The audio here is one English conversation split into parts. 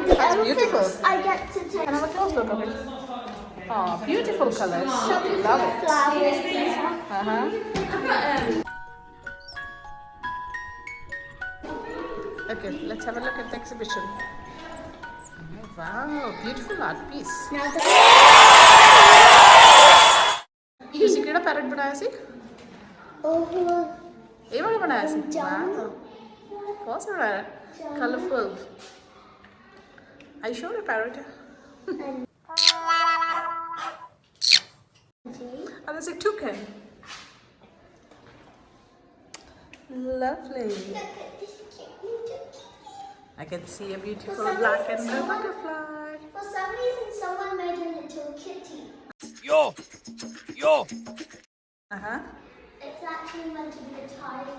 the That's beautiful. elephants I get to take. Can I have a close look of it? Oh, beautiful colors. Some Love it. flowers. Okay, let's have a look at the exhibition. Oh, wow, beautiful art piece. Now the ਤੁਸੀਂ ਕਿਹੜਾ parrot ਬਣਾਇਆ ਸੀ? oh, ਇਹ ਵਾਲਾ ਬਣਾਇਆ ਸੀ? John. Wow, ਬਹੁਤ ਸੋਹਣਾ ਹੈ, colourful. Are you sure a parrot? and Oh, there's a toucan. Lovely. look at this cute little kitty. I can see a beautiful some black and reason blue someone- butterfly. For some reason, someone made a little kitty. Yo! Uh-huh. It's actually meant to be a tiger.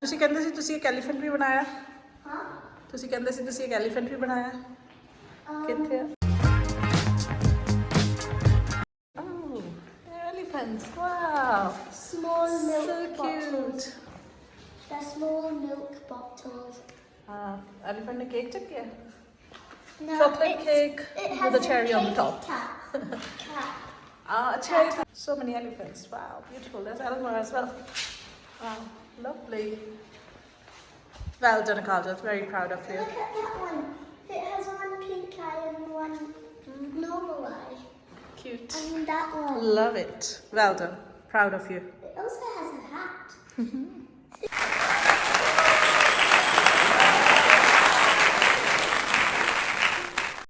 ਤੁਸੀਂ ਕਹਿੰਦੇ ਸੀ ਤੁਸੀਂ ਇੱਕ elephant ਵੀ ਬਣਾਇਆ? Huh? ਤੁਸੀਂ ਕਹਿੰਦੇ ਸੀ ਤੁਸੀਂ ਇੱਕ elephant ਵੀ ਬਣਾਇਆ? ਕਿੱਥੇ ਆ? Oh, elephants. Wow. Small milk So bottles. cute. They're small milk bottles. Elephant ने cake चक्किया? No, Chocolate cake it has with a cherry on the cake top. Cap. Cherry. So many elephants. Wow, beautiful. There's Elmer as well. Wow, lovely. Well done, Carla. Very proud of you. Look at that one. It has one pink eye and one normal eye. Cute. And that one. Love it. Well done. Proud of you. It also has a hat.